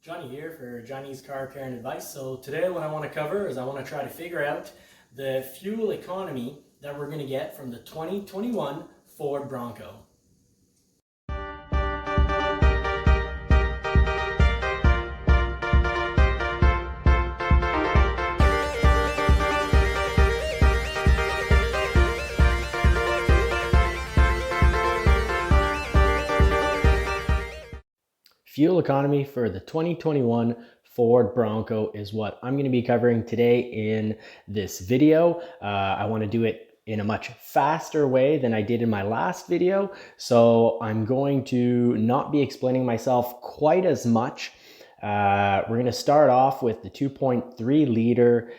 Johnny here for Johnny's Car Care and Advice. So today what I want to cover is I want to try to figure out the fuel economy that we're going to get from the 2021 Ford Bronco. Fuel economy for the 2021 Ford Bronco is what I'm going to be covering today in this video. I want to do it in a much faster way than I did in my last video. So I'm going to not be explaining myself quite as much. We're going to start off with the 2.3 liter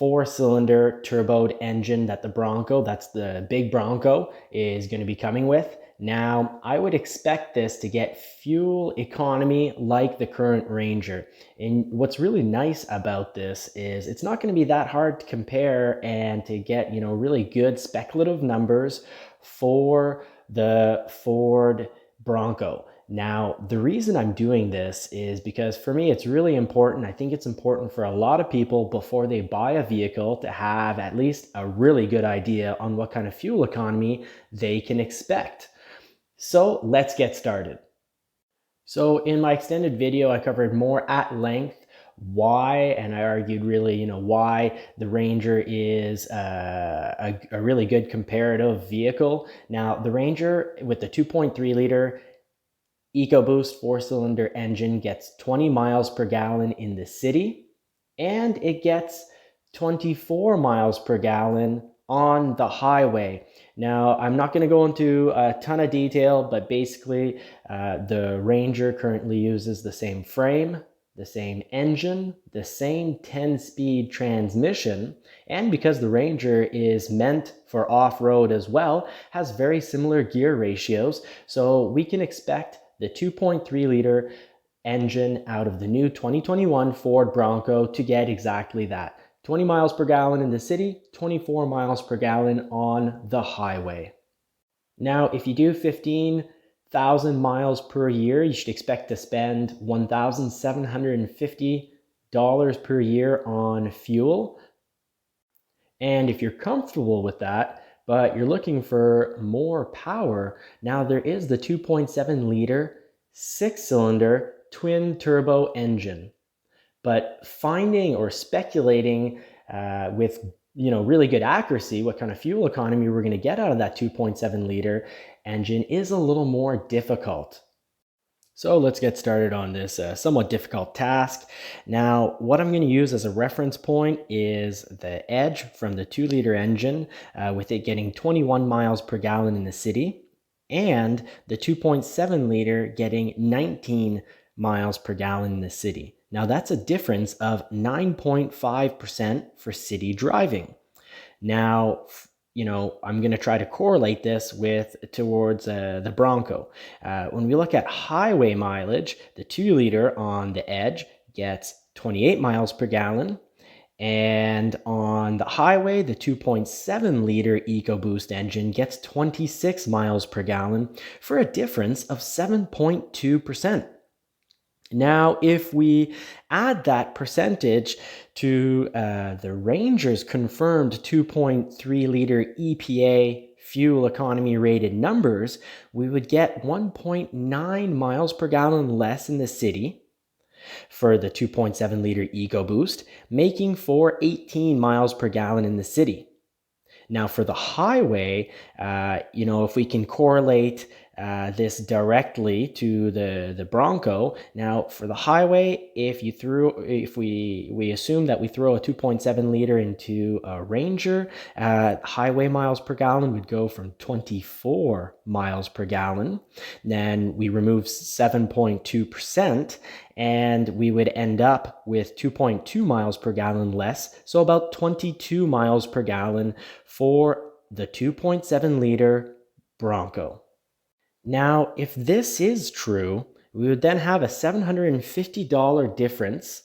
4-cylinder turboed engine that the Bronco, that's the big Bronco, is going to be coming with. Now, I would expect this to get fuel economy like the current Ranger. And what's really nice about this is it's not going to be that hard to compare and to get, really good speculative numbers for the Ford Bronco. Now, the reason I'm doing this is because for me, it's really important. I think it's important for a lot of people before they buy a vehicle to have at least a really good idea on what kind of fuel economy they can expect. So let's get started. So in my extended video, I covered more at length why, and I argued really, why the Ranger is a really good comparative vehicle. Now, the Ranger with the 2.3 liter EcoBoost 4-cylinder engine gets 20 miles per gallon in the city, and it gets 24 miles per gallon on the highway. Now, I'm not going to go into a ton of detail, but basically the Ranger currently uses the same frame, the same engine, the same 10-speed transmission, and because the Ranger is meant for off-road as well, has very similar gear ratios, so we can expect the 2.3 liter engine out of the new 2021 Ford Bronco to get exactly that. 20 miles per gallon in the city, 24 miles per gallon on the highway. Now, if you do 15,000 miles per year, you should expect to spend $1,750 per year on fuel. And if you're comfortable with that, but you're looking for more power, now there is the 2.7 liter 6-cylinder twin turbo engine. But finding or speculating with really good accuracy what kind of fuel economy we're going to get out of that 2.7 liter engine is a little more difficult. So let's get started on this somewhat difficult task. Now, what I'm going to use as a reference point is the Edge from the 2-liter engine with it getting 21 miles per gallon in the city, and the 2.7 liter getting 19 miles per gallon in the city. Now, that's a difference of 9.5% for city driving. Now, I'm going to try to correlate this towards the Bronco. When we look at highway mileage, the 2-liter on the Edge gets 28 miles per gallon. And on the highway, the 2.7 liter EcoBoost engine gets 26 miles per gallon for a difference of 7.2%. Now, if we add that percentage to the Ranger's confirmed 2.3 liter EPA fuel economy rated numbers, we would get 1.9 miles per gallon less in the city for the 2.7 liter EcoBoost, making for 18 miles per gallon in the city. Now, for the highway, if we can correlate this directly to the Bronco. Now, for the highway, if we assume that we throw a 2.7 liter into a Ranger, highway miles per gallon would go from 24 miles per gallon. Then we remove 7.2%, and we would end up with 2.2 miles per gallon less, so about 22 miles per gallon for the 2.7 liter Bronco. Now, if this is true, we would then have a $750 difference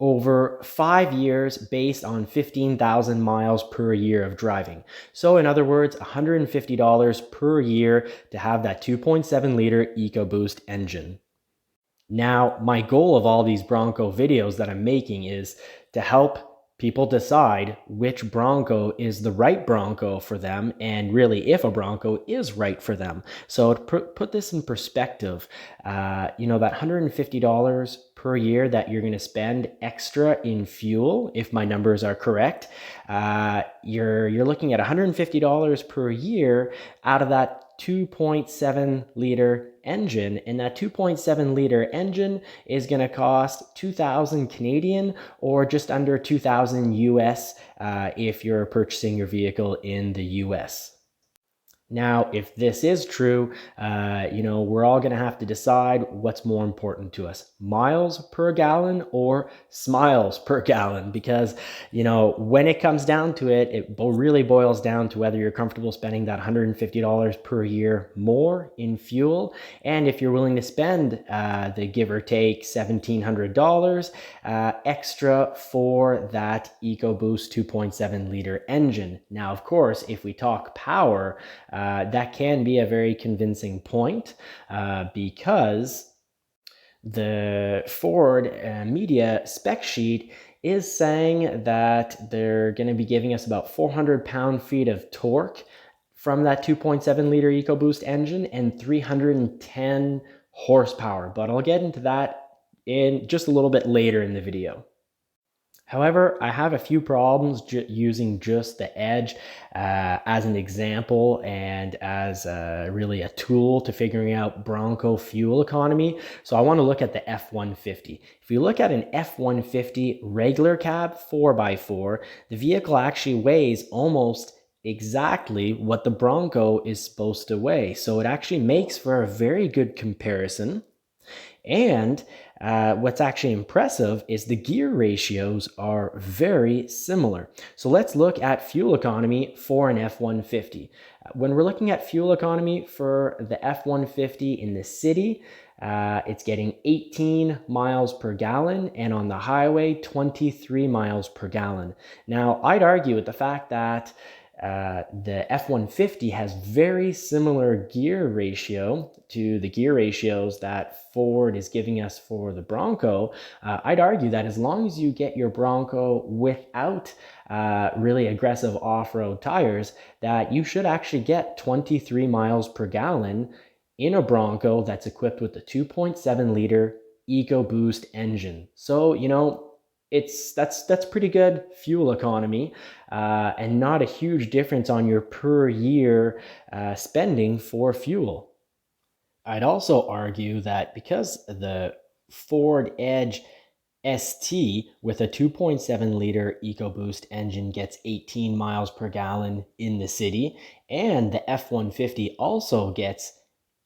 over 5 years based on 15,000 miles per year of driving. So in other words, $150 per year to have that 2.7 liter EcoBoost engine. Now, my goal of all these Bronco videos that I'm making is to help people decide which Bronco is the right Bronco for them, and really if a Bronco is right for them. So to put this in perspective, that $150 per year that you're going to spend extra in fuel, if my numbers are correct, you're looking at $150 per year out of that 2.7 liter engine, and that 2.7 liter engine is going to cost 2,000 Canadian, or just under 2,000 US if you're purchasing your vehicle in the US. Now, if this is true, we're all going to have to decide what's more important to us, miles per gallon or smiles per gallon, because, when it comes down to it, it really boils down to whether you're comfortable spending that $150 per year more in fuel, and if you're willing to spend the give or take $1,700 extra for that EcoBoost 2.7 liter engine. Now, of course, if we talk power, that can be a very convincing point because the Ford media spec sheet is saying that they're going to be giving us about 400 pound-feet of torque from that 2.7 liter EcoBoost engine and 310 horsepower. But I'll get into that in just a little bit later in the video. However, I have a few problems using just the Edge as an example and as really a tool to figuring out Bronco fuel economy. So I want to look at the F-150. If you look at an F-150 regular cab 4x4, the vehicle actually weighs almost exactly what the Bronco is supposed to weigh. So it actually makes for a very good comparison. And what's actually impressive is the gear ratios are very similar. So let's look at fuel economy for an F-150. When we're looking at fuel economy for the F-150 in the city, it's getting 18 miles per gallon, and on the highway, 23 miles per gallon. Now, I'd argue with the fact that the F-150 has very similar gear ratio to the gear ratios that Ford is giving us for the Bronco. I'd argue that as long as you get your Bronco without really aggressive off-road tires, that you should actually get 23 miles per gallon in a Bronco that's equipped with the 2.7 liter EcoBoost engine. So, that's pretty good fuel economy and not a huge difference on your per year spending for fuel. I'd also argue that because the Ford Edge ST with a 2.7 liter EcoBoost engine gets 18 miles per gallon in the city, and the F-150 also gets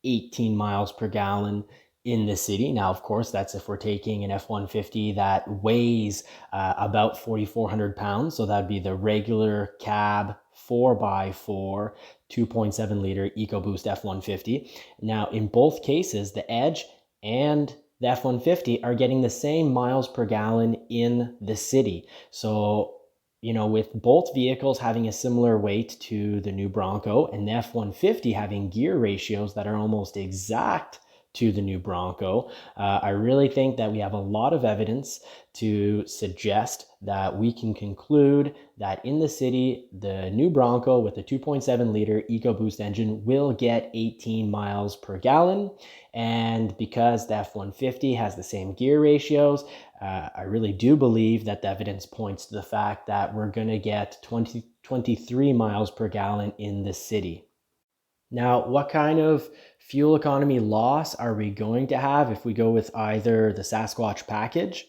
18 miles per gallon in the city. Now, of course, that's if we're taking an F-150 that weighs about 4,400 pounds. So that'd be the regular cab 4x4 2.7 liter EcoBoost F-150. Now, in both cases, the Edge and the F-150 are getting the same miles per gallon in the city. So, with both vehicles having a similar weight to the new Bronco and the F-150 having gear ratios that are almost exact to the new Bronco, I really think that we have a lot of evidence to suggest that we can conclude that in the city, the new Bronco with the 2.7 liter EcoBoost engine will get 18 miles per gallon. And because the F-150 has the same gear ratios, I really do believe that the evidence points to the fact that we're going to get 23 miles per gallon in the city. Now, what kind of fuel economy loss are we going to have if we go with either the Sasquatch package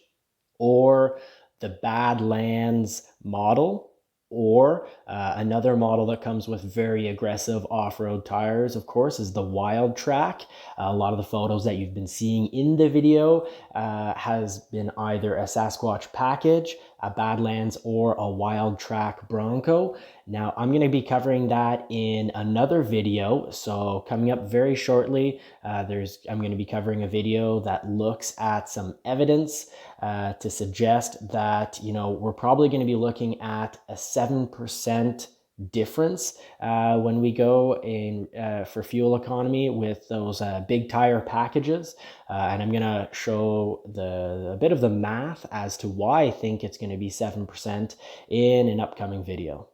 or the Badlands model, or another model that comes with very aggressive off-road tires, of course, is the Wiltrak. A lot of the photos that you've been seeing in the video has been either a Sasquatch package, a Badlands, or a Wiltrak Bronco. Now, I'm going to be covering that in another video. So coming up very shortly, I'm going to be covering a video that looks at some evidence to suggest that, we're probably going to be looking at a 7% difference when we go in for fuel economy with those big tire packages. And I'm going to show a bit of the math as to why I think it's going to be 7% in an upcoming video.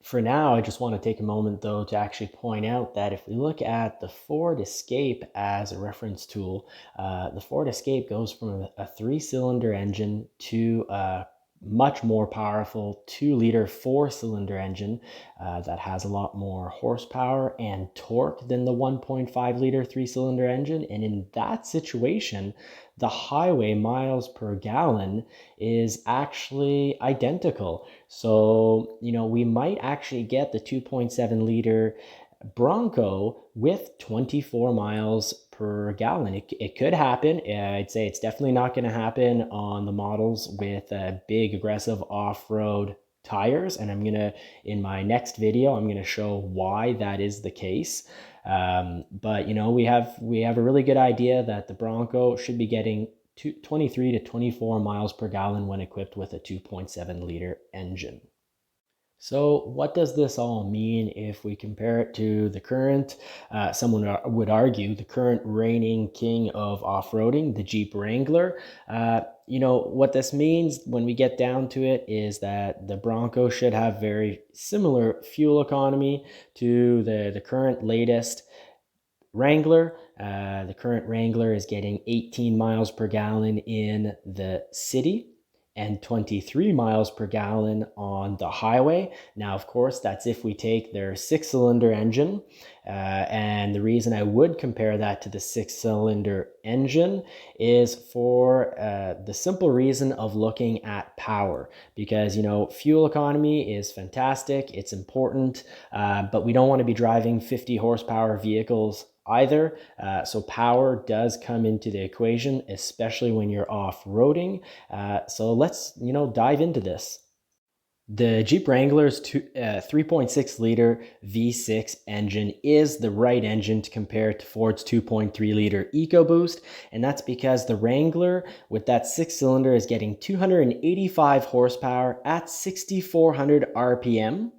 For now, I just want to take a moment though to actually point out that if we look at the Ford Escape as a reference tool, the Ford Escape goes from a 3-cylinder engine to a much more powerful 2-liter 4-cylinder engine that has a lot more horsepower and torque than the 1.5-liter 3-cylinder engine. And in that situation, the highway miles per gallon is actually identical. So, we might actually get the 2.7-liter Bronco with 24 miles per gallon. It could happen. I'd say it's definitely not going to happen on the models with big aggressive off-road tires. And in my next video, I'm going to show why that is the case. But we have a really good idea that the Bronco should be getting 23 to 24 miles per gallon when equipped with a 2.7-liter engine. So what does this all mean if we compare it to the current, someone would argue, the current reigning king of off-roading, the Jeep Wrangler? What this means when we get down to it is that the Bronco should have very similar fuel economy to the current latest Wrangler. The current Wrangler is getting 18 miles per gallon in the city and 23 miles per gallon on the highway. Now, of course, that's if we take their 6-cylinder engine. And the reason I would compare that to the 6-cylinder engine is for the simple reason of looking at power. Because, fuel economy is fantastic, it's important, but we don't want to be driving 50 horsepower vehicles either. So power does come into the equation, especially when you're off-roading. So let's, dive into this. The Jeep Wrangler's 3.6-liter V6 engine is the right engine to compare to Ford's 2.3-liter EcoBoost, and that's because the Wrangler with that 6-cylinder is getting 285 horsepower at 6,400 RPM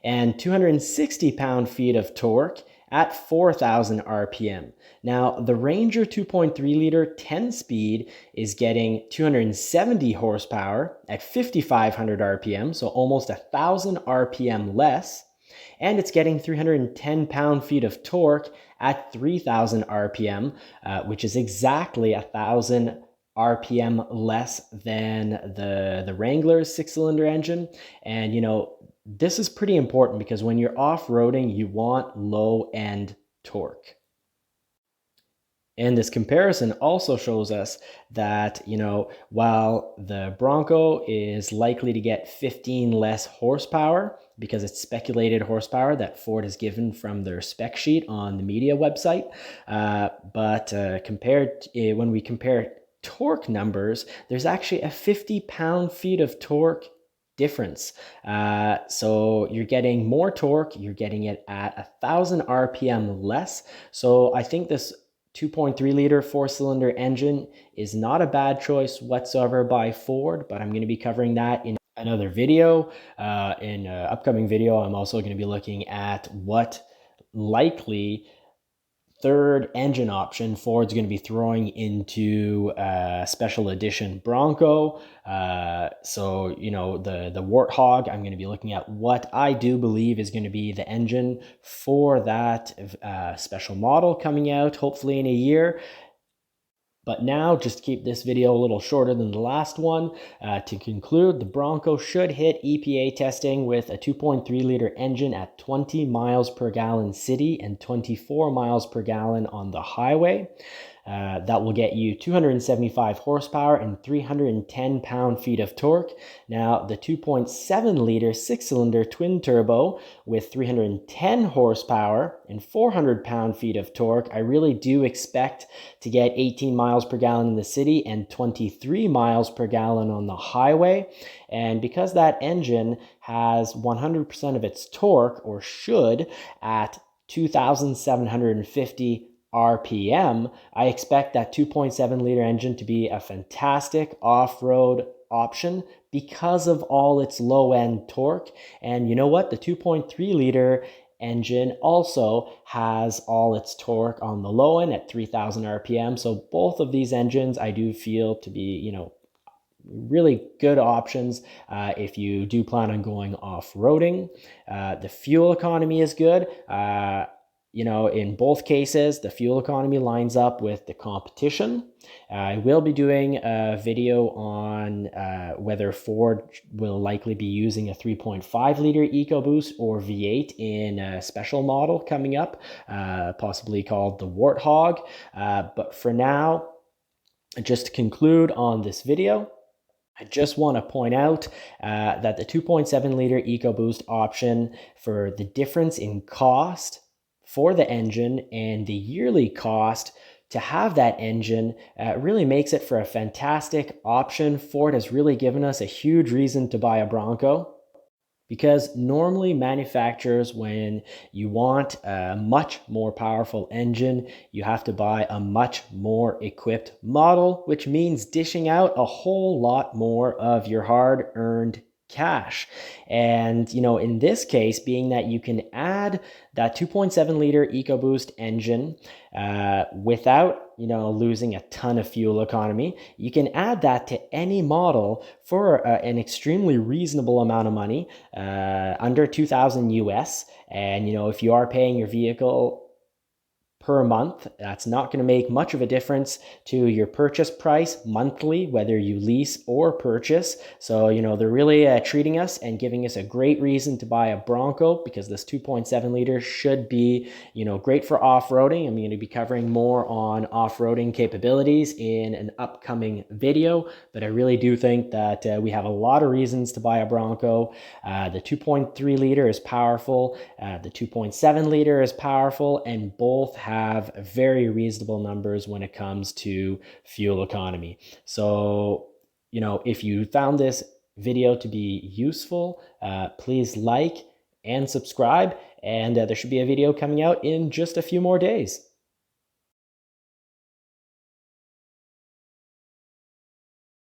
and 260 pound-feet of torque at 4,000 RPM. Now, the Ranger 2.3-liter 10-speed is getting 270 horsepower at 5,500 RPM, so almost 1,000 RPM less, and it's getting 310 pound-feet of torque at 3,000 RPM, which is exactly 1,000 RPM less than the Wrangler's 6-cylinder engine. And, this is pretty important because when you're off-roading, you want low-end torque. And this comparison also shows us that, while the Bronco is likely to get 15 less horsepower because it's speculated horsepower that Ford has given from their spec sheet on the media website, but when we compare torque numbers, there's actually a 50 pound-feet of torque difference. So you're getting more torque, you're getting it at 1,000 RPM less. So I think this 2.3-liter 4-cylinder engine is not a bad choice whatsoever by Ford, but I'm going to be covering that in another video. In an upcoming video, I'm also going to be looking at what likely third engine option Ford's going to be throwing into a special edition Bronco. So, the Warthog, I'm going to be looking at what I do believe is going to be the engine for that special model coming out, hopefully in a year. But now, just to keep this video a little shorter than the last one, to conclude, the Bronco should hit EPA testing with a 2.3-liter engine at 20 miles per gallon city and 24 miles per gallon on the highway. That will get you 275 horsepower and 310 pound-feet of torque. Now, the 2.7-liter 6-cylinder twin-turbo with 310 horsepower and 400 pound-feet of torque, I really do expect to get 18 miles per gallon in the city and 23 miles per gallon on the highway. And because that engine has 100% of its torque, or should, at 2,750 RPM, I expect that 2.7 liter engine to be a fantastic off-road option because of all its low-end torque. And you know what? The 2.3 liter engine also has all its torque on the low end at 3,000 RPM. So both of these engines I do feel to be, really good options if you do plan on going off-roading. The fuel economy is good. In both cases, the fuel economy lines up with the competition. I will be doing a video on whether Ford will likely be using a 3.5 liter EcoBoost or V8 in a special model coming up, possibly called the Warthog. But for now, just to conclude on this video, I just want to point out that the 2.7 liter EcoBoost option, for the difference in cost for the engine and the yearly cost to have that engine, really makes it for a fantastic option. Ford has really given us a huge reason to buy a Bronco. Because normally manufacturers, when you want a much more powerful engine, you have to buy a much more equipped model, which means dishing out a whole lot more of your hard-earned cash. And in this case, being that you can add that 2.7 liter EcoBoost engine without losing a ton of fuel economy, you can add that to any model for an extremely reasonable amount of money, under 2,000 US. And if you are paying your vehicle per month, that's not going to make much of a difference to your purchase price monthly, whether you lease or purchase. So they're really treating us and giving us a great reason to buy a Bronco, because this 2.7 liter should be great for off-roading. I'm going to be covering more on off-roading capabilities in an upcoming video, but I really do think that we have a lot of reasons to buy a Bronco. The 2.3 liter is powerful, the 2.7 liter is powerful, and both have very reasonable numbers when it comes to fuel economy. So, if you found this video to be useful, please like and subscribe, and there should be a video coming out in just a few more days.